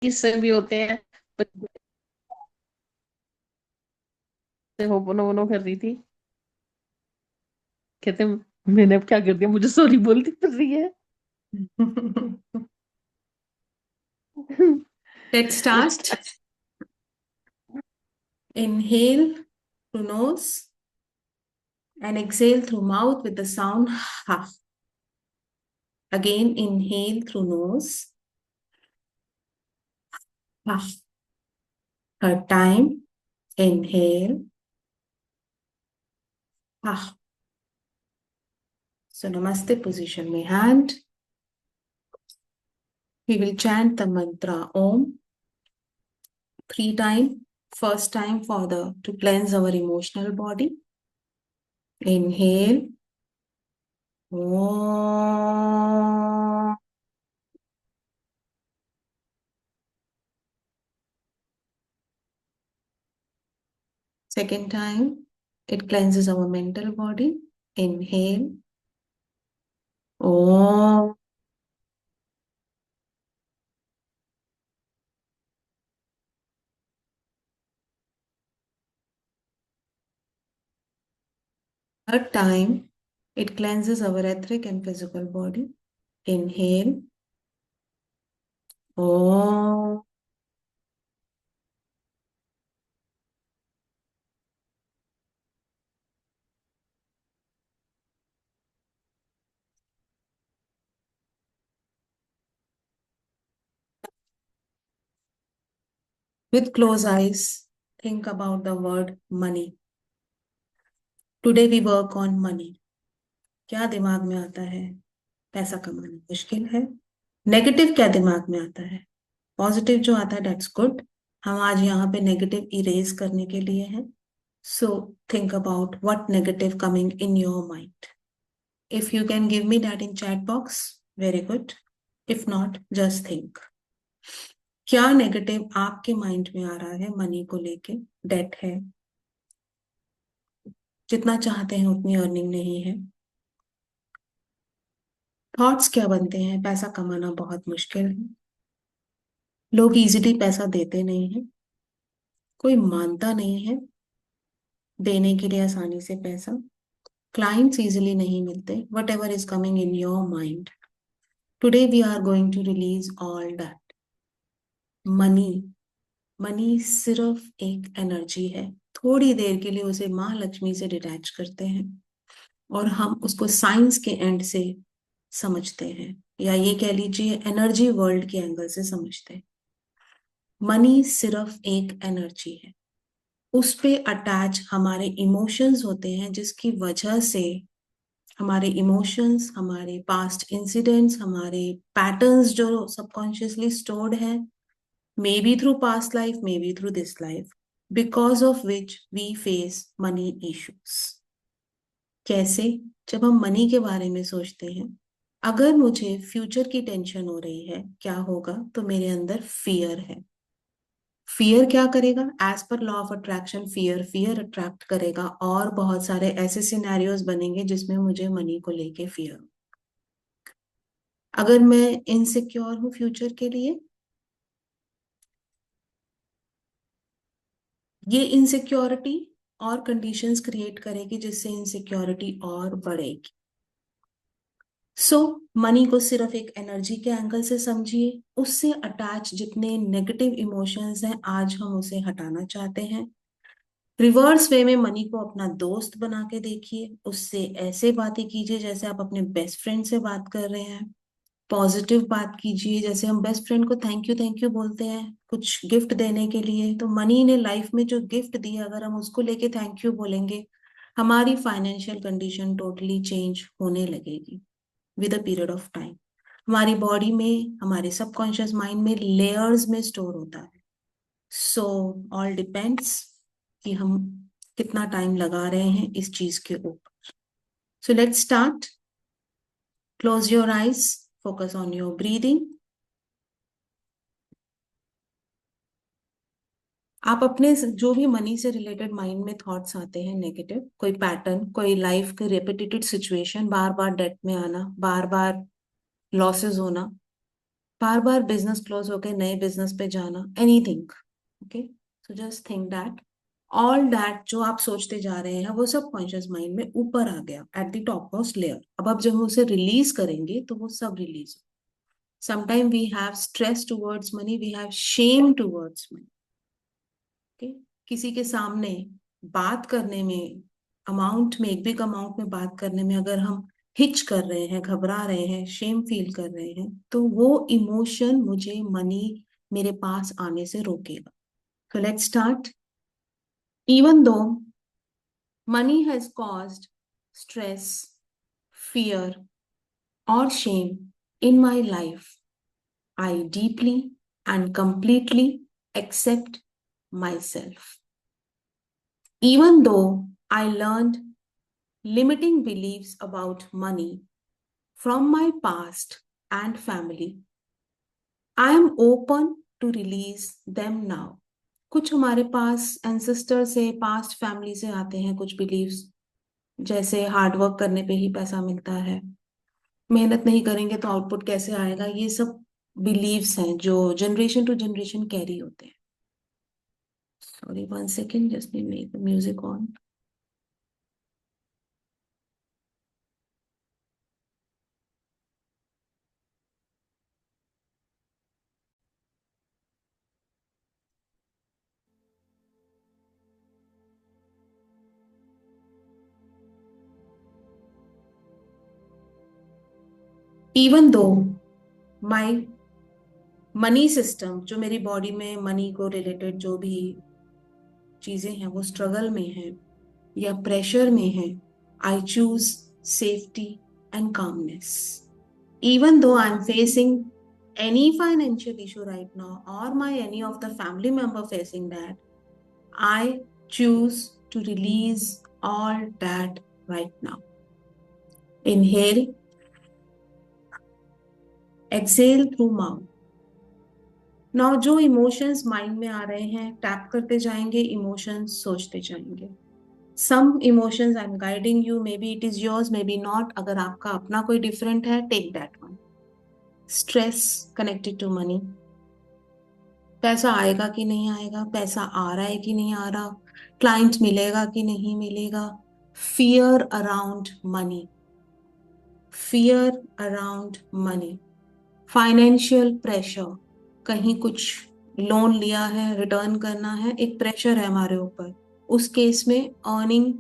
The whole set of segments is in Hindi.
इससे भी होते हैं। होपोनोपोनो कर रही थी, कहते मैंने अब क्या कर दिया, मुझे सॉरी बोलती पड़ रही है। Let's start. Inhale through nose and exhale through mouth with the sound ha. Again, inhale through nose. Ha. Third time, inhale. Ha. So, Namaste position में hand. We will chant the mantra Om 3 times. First time for the to cleanse our emotional body. Inhale. Om. Second time, it cleanses our mental body. Inhale. Om. Third time, it cleanses our etheric and physical body. Inhale. Om. With closed eyes, think about the word money. Today we work on money. क्या दिमाग में आता है? पैसा कमाना मुश्किल है। नेगेटिव क्या दिमाग में आता है? पॉजिटिव जो आता है दैट्स गुड। हम आज यहाँ पे नेगेटिव इरेज करने के लिए हैं। So think about what negative coming in your mind. If you can give me that in chat box, very good. If not, just think. क्या नेगेटिव आपके माइंड में आ रहा है मनी को लेके? डेट है, जितना चाहते हैं उतनी अर्निंग नहीं है। थॉट्स क्या बनते हैं? पैसा कमाना बहुत मुश्किल है, लोग इजीली पैसा देते नहीं है, कोई मानता नहीं है देने के लिए आसानी से पैसा, क्लाइंट्स इजीली नहीं मिलते। Whatever is coming in your mind, today we are going to release all that. Money, money सिर्फ एक एनर्जी है। थोड़ी देर के लिए उसे माँ लक्ष्मी से डिटैच करते हैं और हम उसको साइंस के एंड से समझते हैं, या ये कह लीजिए एनर्जी वर्ल्ड के एंगल से समझते हैं। मनी सिर्फ एक एनर्जी है, उस पे अटैच हमारे इमोशंस होते हैं, जिसकी वजह से हमारे इमोशंस, हमारे पास्ट इंसिडेंट्स, हमारे पैटर्न्स जो सबकॉन्शियसली स्टोर्ड है, maybe through past life, maybe through this life, because of which we face money issues. कैसे? जब हम मनी के बारे में सोचते हैं, अगर मुझे फ्यूचर की टेंशन हो रही है क्या होगा, तो मेरे अंदर फियर है। फियर क्या करेगा? As per law of attraction, fear fear attract करेगा और बहुत सारे ऐसे सिनेरियोज बनेंगे जिसमें मुझे मनी को लेके फियर। अगर मैं इनसिक्योर हूं फ्यूचर के लिए, ये इनसिक्योरिटी और कंडीशंस क्रिएट करेगी जिससे इनसिक्योरिटी और बढ़ेगी। सो मनी को सिर्फ एक एनर्जी के एंगल से समझिए। उससे अटैच जितने नेगेटिव इमोशंस हैं, आज हम उसे हटाना चाहते हैं। रिवर्स वे में मनी को अपना दोस्त बना के देखिए, उससे ऐसे बातें कीजिए जैसे आप अपने बेस्ट फ्रेंड से बात कर रहे हैं। पॉजिटिव बात कीजिए, जैसे हम बेस्ट फ्रेंड को थैंक यू बोलते हैं कुछ गिफ्ट देने के लिए, तो मनी ने लाइफ में जो गिफ्ट दिया, अगर हम उसको लेके थैंक यू बोलेंगे, हमारी फाइनेंशियल कंडीशन टोटली चेंज होने लगेगी with a period of time. हमारी बॉडी में, हमारे सबकॉन्शियस माइंड में लेयर्स में स्टोर होता है। सो ऑल डिपेंड्स कि हम कितना टाइम लगा रहे हैं इस चीज के ऊपर। So let's start. Close your eyes, focus on your breathing. आप अपने जो भी मनी से रिलेटेड माइंड में थॉट्स आते हैं नेगेटिव, कोई पैटर्न, कोई लाइफ के रिपीटेटेड सिचुएशन, बार बार डेट में आना, बार बार लॉसेस होना, बार बार बिजनेस क्लोज होके नए बिजनेस पे जाना, anything. Okay, so just think that all that जो आप सोचते जा रहे हैं वो सब कॉन्शियस माइंड में ऊपर आ गया at the top most layer. अब आप जब हम उसे रिलीज करेंगे तो वो सब रिलीज हो। Sometime we have stress towards money, we have shame towards money. Okay, किसी के सामने बात करने में, अमाउंट में, एक बिग अमाउंट में बात करने में अगर हम हिच कर रहे हैं, घबरा रहे हैं, शेम फील कर रहे हैं, तो वो इमोशन मुझे मनी मेरे पास आने से रोकेगा। So let's start. Even though money has caused stress, fear, or shame in my life, I deeply and completely accept myself. Even though I learned limiting beliefs about money from my past and family, I am open to release them now. कुछ हमारे पास एंसेस्टर से, पास्ट फैमिली से आते हैं कुछ बिलीव्स, जैसे हार्ड वर्क करने पे ही पैसा मिलता है, मेहनत नहीं करेंगे तो आउटपुट कैसे आएगा। ये सब बिलीव्स हैं जो जनरेशन टू जनरेशन कैरी होते हैं। Sorry, 1 second, just make the music on. Even though my money system, जो मेरी बॉडी में मनी को रिलेटेड जो भी चीजें हैं वो स्ट्रगल में है या प्रेशर में है, I choose safety and calmness. Even though I'm facing any financial issue right now, or my any of the family member facing that, I choose to release all that right now. Inhale, exhale through mouth. Now जो इमोशंस माइंड में आ रहे हैं, टैप करते जाएंगे, इमोशंस सोचते जाएंगे। Some emotions I am guiding you, maybe it is yours, maybe not. अगर आपका अपना कोई डिफरेंट है, take that one. Stress connected to money, पैसा आएगा कि नहीं आएगा, पैसा आ रहा है कि नहीं आ रहा, क्लाइंट मिलेगा कि नहीं मिलेगा, fear around money, fear around money, financial pressure, कहीं कुछ लोन लिया है, रिटर्न करना है, एक प्रेशर है हमारे ऊपर। उस केस में अर्निंग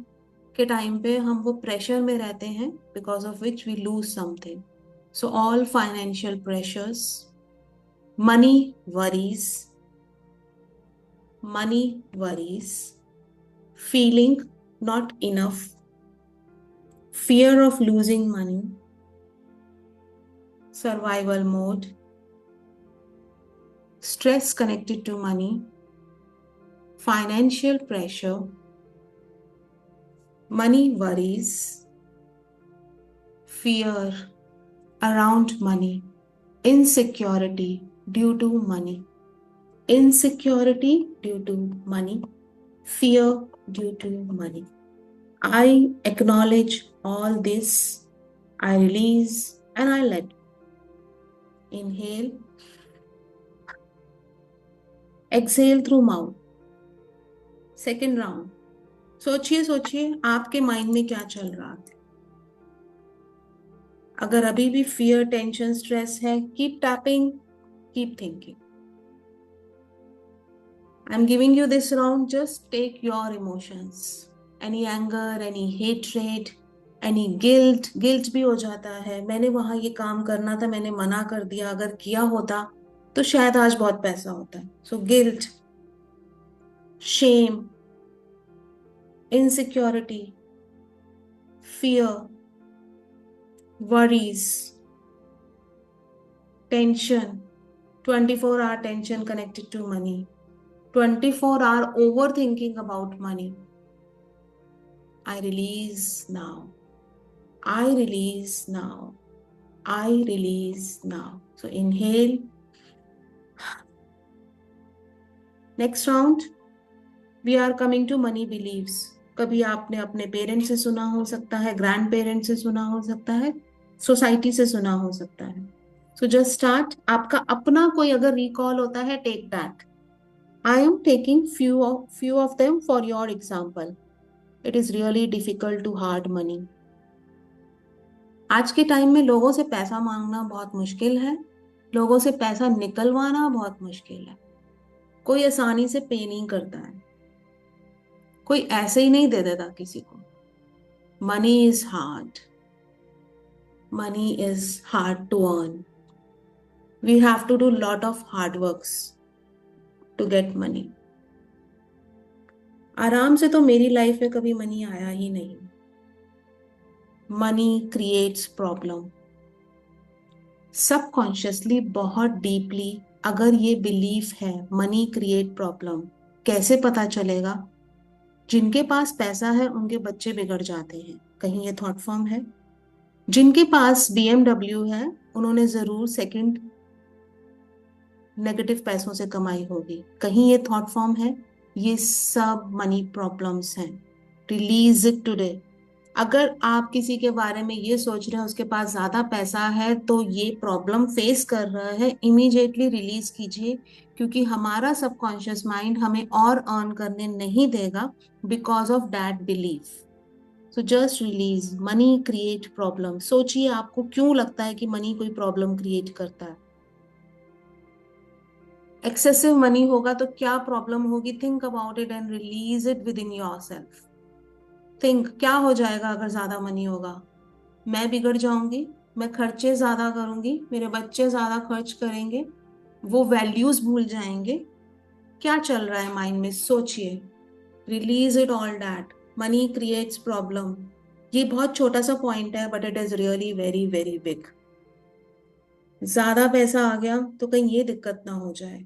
के टाइम पे हम वो प्रेशर में रहते हैं, because of which we lose something. So all financial pressures, money worries, money worries, feeling not enough, fear of losing money, survival mode, stress connected to money, financial pressure, money worries, fear around money, insecurity due to money, insecurity due to money, fear due to money. I acknowledge all this, I release and I let. Inhale, exhale through mouth. Second round. सोचिए सोचिए आपके माइंड में क्या चल रहा है। अगर अभी भी फियर, टेंशन, स्ट्रेस है, keep tapping, keep thinking. I am giving you this round, just take your emotions, any anger, any hatred, any guilt. Guilt भी हो जाता है, मैंने वहां ये काम करना था, मैंने मना कर दिया, अगर किया होता तो शायद आज बहुत पैसा होता। So guilt, shame, insecurity, fear, worries, tension, 24-hour tension connected to money, 24-hour overthinking about money. I release now. I release now. I release now. So inhale. Next round, we are coming to money beliefs. कभी आपने अपने पेरेंट्स से सुना हो सकता है, ग्रैंड पेरेंट्स से सुना हो सकता है, सोसाइटी से सुना हो सकता है। So just start. आपका अपना कोई अगर रिकॉल होता है, take that. I am taking few of them for your example. It is really difficult to hard money. आज के टाइम में लोगों से पैसा मांगना बहुत मुश्किल है, लोगों से पैसा निकलवाना बहुत मुश्किल है। कोई आसानी से पे नहीं करता है, कोई ऐसे ही नहीं दे देता किसी को। Money is hard, money is hard to earn. We have to do lot of hard works to get money. आराम से तो मेरी लाइफ में कभी मनी आया ही नहीं। Money creates problem. सबकॉन्शियसली बहुत डीपली अगर ये बिलीफ है मनी क्रिएट प्रॉब्लम, कैसे पता चलेगा? जिनके पास पैसा है उनके बच्चे बिगड़ जाते हैं, कहीं ये थॉट फॉर्म है? जिनके पास BMW है उन्होंने जरूर सेकंड नेगेटिव पैसों से कमाई होगी, कहीं ये थॉट फॉर्म है? ये सब मनी प्रॉब्लम्स हैं। Release it today. अगर आप किसी के बारे में ये सोच रहे हैं उसके पास ज्यादा पैसा है तो ये प्रॉब्लम फेस कर रहा है, इमीडिएटली रिलीज कीजिए, क्योंकि हमारा सबकॉन्शियस माइंड हमें और अर्न करने नहीं देगा because of that belief. So just release. Money create problem. सोचिए आपको क्यों लगता है कि मनी कोई प्रॉब्लम क्रिएट करता है? एक्सेसिव मनी होगा तो क्या प्रॉब्लम होगी? Think about it and release it with in your self. Think क्या हो जाएगा अगर ज्यादा मनी होगा? मैं बिगड़ जाऊंगी, मैं खर्चे ज्यादा करूंगी, मेरे बच्चे ज्यादा खर्च करेंगे, वो वैल्यूज भूल जाएंगे। क्या चल रहा है माइंड में? सोचिए। Release it all that. Money creates problem. ये बहुत छोटा सा पॉइंट है but it is really very very big. ज्यादा पैसा आ गया तो कहीं ये दिक्कत ना हो जाए।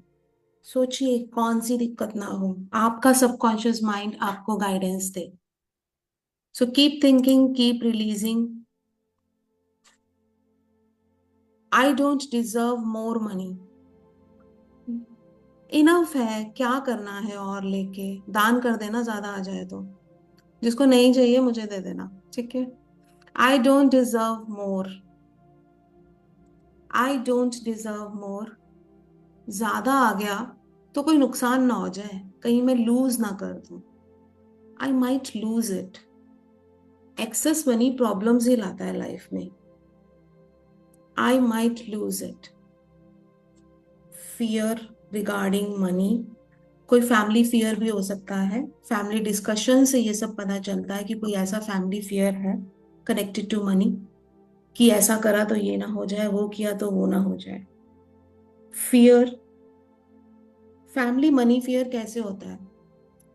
सोचिए कौन सी दिक्कत ना हो, आपका सबकॉन्शियस माइंड आपको guidance they. So keep thinking, keep releasing. I don't deserve more money. Enough है, क्या करना है और लेके? दान कर देना ज्यादा आ जाए तो, जिसको नहीं चाहिए मुझे दे देना, ठीक है? I don't deserve more. I don't deserve more. ज्यादा आ गया तो कोई नुकसान ना हो जाए, कहीं मैं लूज ना कर दूं। I might lose it. Excess money problems ही लाता है लाइफ में। I might lose it. Fear regarding money. कोई फैमिली फियर भी हो सकता है। फैमिली डिस्कशन से ये सब पता चलता है कि कोई ऐसा फैमिली फियर है कनेक्टेड टू मनी, कि ऐसा करा तो ये ना हो जाए, वो किया तो वो ना हो जाए। फियर। फैमिली मनी फियर कैसे होता है?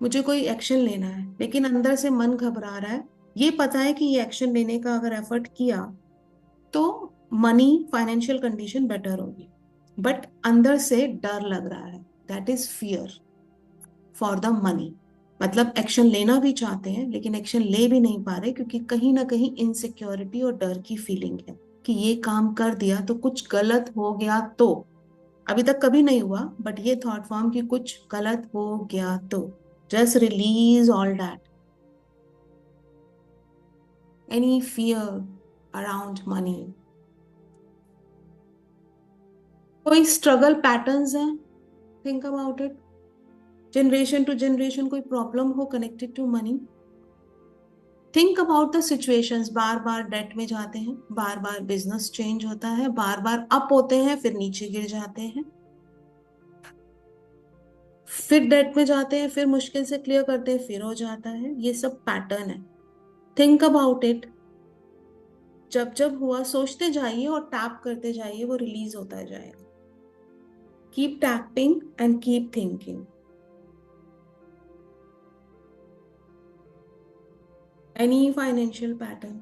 मुझे कोई एक्शन लेना है लेकिन अंदर से मन घबरा रहा है। ये पता है कि ये एक्शन लेने का अगर एफर्ट किया तो मनी फाइनेंशियल कंडीशन बेटर होगी, बट अंदर से डर लग रहा है। That is fear for the money. मतलब एक्शन लेना भी चाहते हैं लेकिन एक्शन ले भी नहीं पा रहे क्योंकि कहीं ना कहीं इनसिक्योरिटी और डर की फीलिंग है कि ये काम कर दिया तो कुछ गलत हो गया तो। अभी तक कभी नहीं हुआ बट ये थॉट फॉर्म कि कुछ गलत हो गया तो। Just release all that. Any fear around money. कोई स्ट्रगल पैटर्न्स हैं? Think about it. Generation to generation कोई प्रॉब्लम हो connected to money. Think about the situations. बार बार डेट में जाते हैं, बार बार बिजनेस चेंज होता है, बार बार अप होते हैं फिर नीचे गिर जाते हैं, फिर डेट में जाते हैं, फिर मुश्किल से क्लियर करते हैं, फिर हो जाता है। ये सब पैटर्न है। Think about it. जब जब हुआ सोचते जाइए और टैप करते जाइए, वो रिलीज होता जाएगा। Keep tapping and keep thinking. Any financial pattern.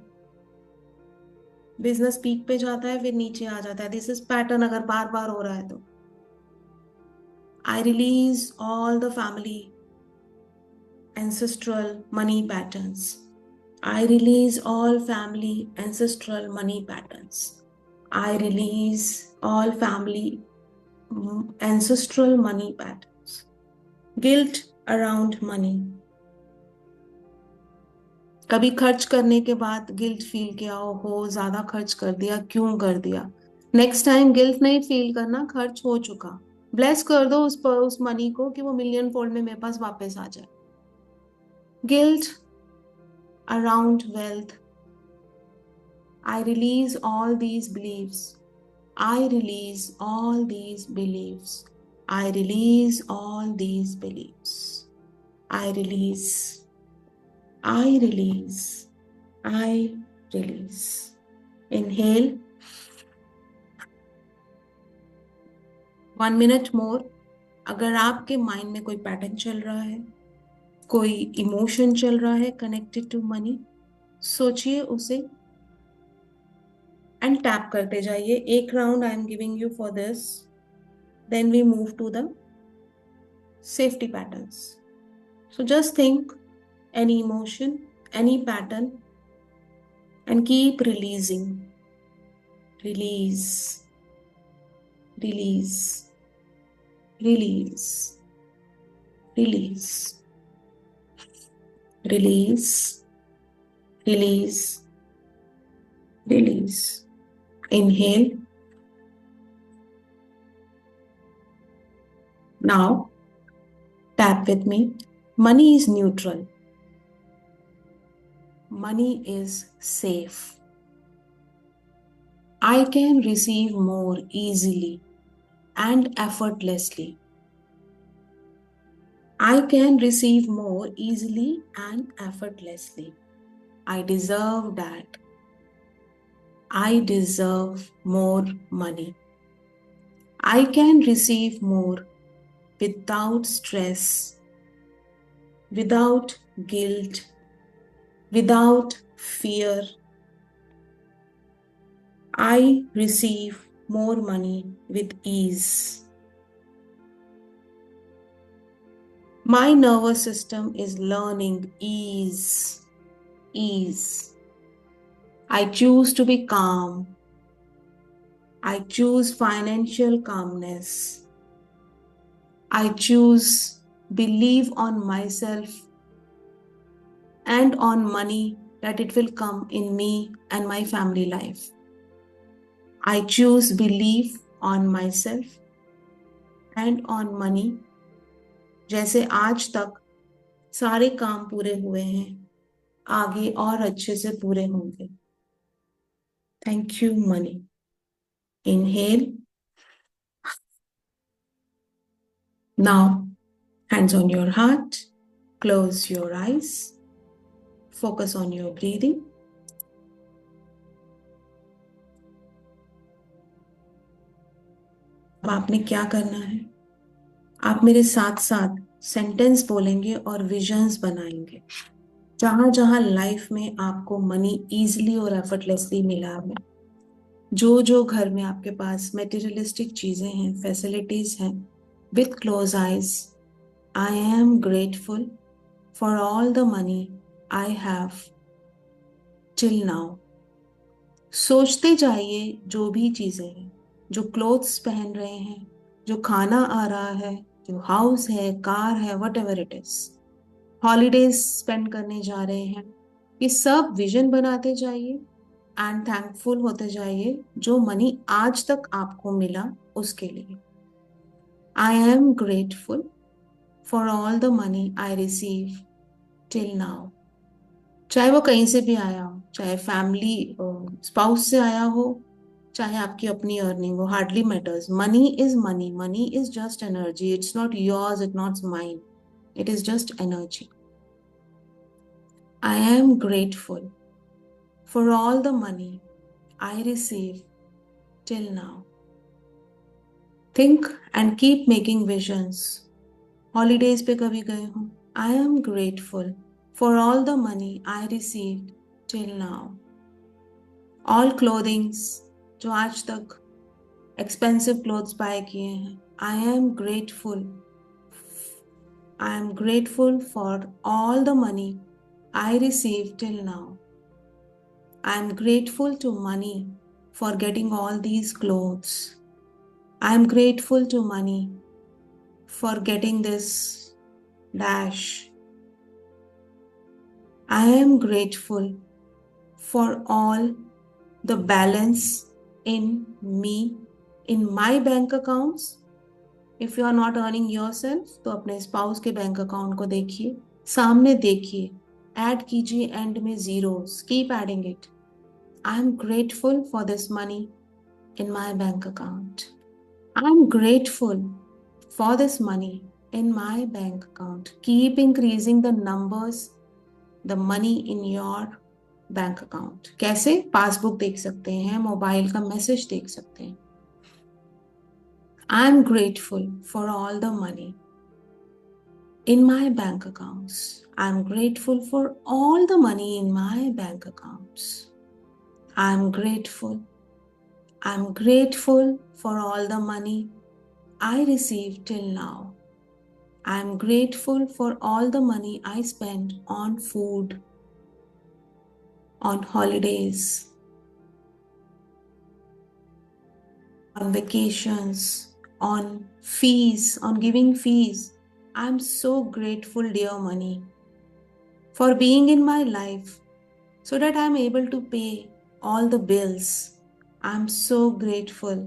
Business peak पे जाता है फिर नीचे आ जाता है, दिस इज पैटर्न अगर बार बार हो रहा है तो। आई release all the family ancestral money patterns. I release all family ancestral money patterns. I release all family ancestral money patterns. Guilt around money. कभी खर्च करने के बाद गिल्ट फील किया हो ज्यादा खर्च कर दिया, क्यों कर दिया? नेक्स्ट टाइम गिल्ट नहीं फील करना, खर्च हो चुका। ब्लेस कर दो उस मनी को कि वो मिलियन फोल्ड में मेरे पास वापस आ जाए। Guilt around wealth, I release all these believes, I release all these believes, I release all these believes, I release, I release, I release. Inhale 1 minute more. अगर आपके माइंड में कोई पैटर्न चल रहा है, कोई इमोशन चल रहा है कनेक्टेड टू मनी, सोचिए उसे एंड टैप करते जाइए। एक round I am giving you for this, then we move to the safety patterns. So just think any emotion, any pattern, and keep releasing. Release, release, release, release, release, release, release. Inhale. Now, tap with me. Money is neutral. Money is safe. I can receive more easily and effortlessly. I can receive more easily and effortlessly. I deserve that. I deserve more money. I can receive more without stress, without guilt, without fear. I receive more money with ease. My nervous system is learning ease, ease. I choose to be calm. I choose financial calmness. I choose believe on myself and on money that it will come in me and my family life. I choose belief on myself and on money. जैसे आज तक सारे काम पूरे हुए हैं, आगे और अच्छे से पूरे होंगे। Thank you, money. Inhale. Now, hands on your heart. Close your eyes. Focus on your breathing. अब आपने क्या करना है? आप मेरे साथ साथ सेंटेंस बोलेंगे और विजन्स बनाएंगे। जहां जहां लाइफ में आपको मनी इजीली और एफर्टलेसली मिला है, जो जो घर में आपके पास मेटीरियलिस्टिक चीजें हैं, फैसिलिटीज हैं, with close eyes, I am grateful for all the money I have till now. सोचते जाइए जो भी चीजें हैं, जो क्लोथ्स पहन रहे हैं, जो खाना आ रहा है, जो हाउस है, कार है, what ever it is, holidays spend करने जा रहे हैं, ये सब विजन बनाते जाइए एंड थैंकफुल होते जाइए जो मनी आज तक आपको मिला उसके लिए। आई am grateful for all the money I receive till now. चाहे वो कहीं से भी आया हो, चाहे फैमिली स्पाउस से आया हो, चाहे आपकी अपनी अर्निंग हो, hardly matters. Money is money, money is just energy, it's not yours, it not mine, it is just energy. I am grateful for all the money I receive till now. Think and keep making visions. Holidays पे कभी गए हो, आई am grateful for all the money I receive till now. All clothings जो आज तक एक्सपेंसिव क्लोथ्स बाय किए हैं, आई am grateful for all the money I receive till now. I am grateful to money for getting all these clothes. I am grateful to money for getting this dash. I am grateful for all the balance in me, in my bank accounts. If you are not earning yourself तो अपने स्पाउस के बैंक अकाउंट को देखिए, सामने देखिए, ऐड कीजिए एंड में zeros, keep adding it. I am grateful for this money in my bank account. I am grateful for this money in my bank account. Keep increasing the numbers, the money in your bank account. कैसे? पासबुक देख सकते हैं, मोबाइल का मैसेज देख सकते हैं. I am grateful for all the money in my bank accounts. I am grateful for all the money in my bank accounts. I am grateful. I am grateful for all the money I received till now. I am grateful for all the money I spent on food, on holidays, on vacations, on fees, on giving fees. I am so grateful, dear money, for being in my life so that I am able to pay all the bills. I am so grateful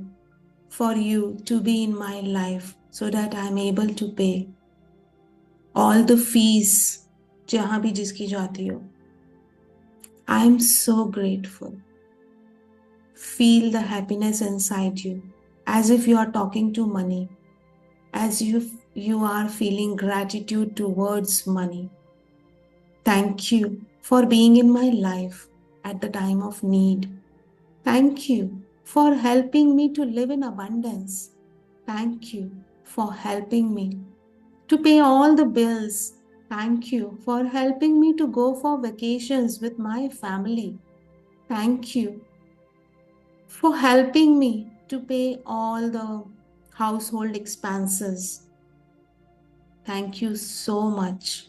for you to be in my life so that I am able to pay all the fees जहाँ भी जिसकी जाती हो. I am so grateful. Feel the happiness inside you as if you are talking to money, as if you are feeling gratitude towards money. Thank you for being in my life at the time of need. Thank you for helping me to live in abundance. Thank you for helping me to pay all the bills. Thank you for helping me to go for vacations with my family. Thank you for helping me to pay all the household expenses. Thank you so much.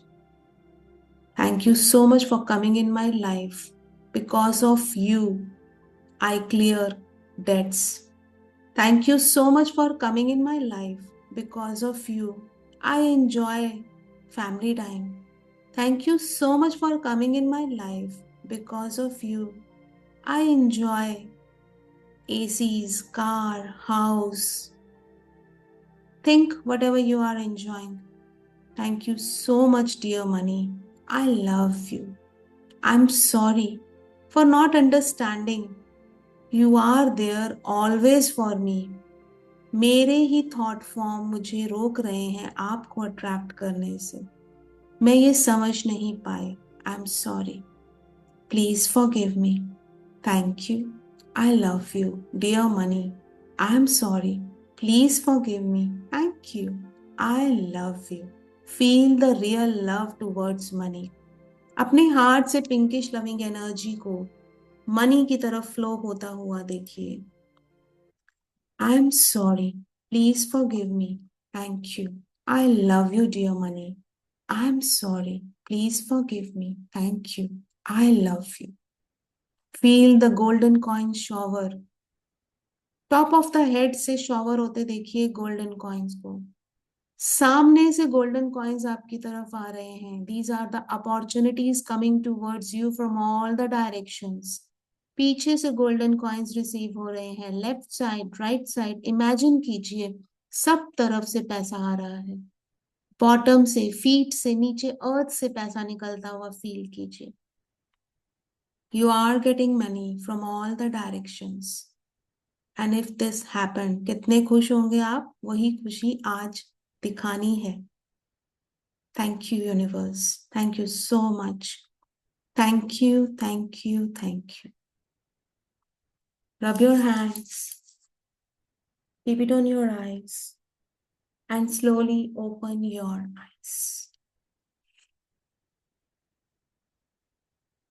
Thank you so much for coming in my life. Because of you, I clear debts. Thank you so much for coming in my life. Because of you, I enjoy family time. Thank you so much for coming in my life. Because of you, I enjoy ACs, car, house. Think whatever you are enjoying. Thank you so much, dear money. I love you. I'm sorry for not understanding. You are there always for me. मेरे ही थॉट फॉर्म मुझे रोक रहे हैं आपको अट्रैक्ट करने से. मैं ये समझ नहीं पाए. I am sorry. Please forgive me. Thank you. I love you, dear money. I am sorry. Please forgive me. Thank you. I love you. Feel the real love towards money. अपने हार्ट से पिंकिश लविंग एनर्जी को मनी की तरफ फ्लो होता हुआ देखिए. I am sorry. Please forgive me. Thank you. I love you, dear money. I am sorry. Please forgive me. Thank you. I love you. Feel the golden coin shower. Top of the head से शॉवर होते देखिए गोल्डन कॉइन्स को. सामने से गोल्डन कॉइन्स आपकी तरफ आ रहे हैं. These are the opportunities coming towards you from all the directions. पीछे से गोल्डन कॉइन्स रिसीव हो रहे हैं. Left side, right side. Imagine कीजिए सब तरफ से पैसा आ रहा है. बॉटम से, फीट से, नीचे अर्थ से पैसा निकलता हुआ फील कीजिए. You are getting money from all the directions. And if this happen, कितने खुश होंगे आप? वही खुशी आज दिखानी है. Thank you universe. Thank you so much. Thank you, thank you, thank you. Rub your hands, keep it on your eyes, and slowly open your eyes.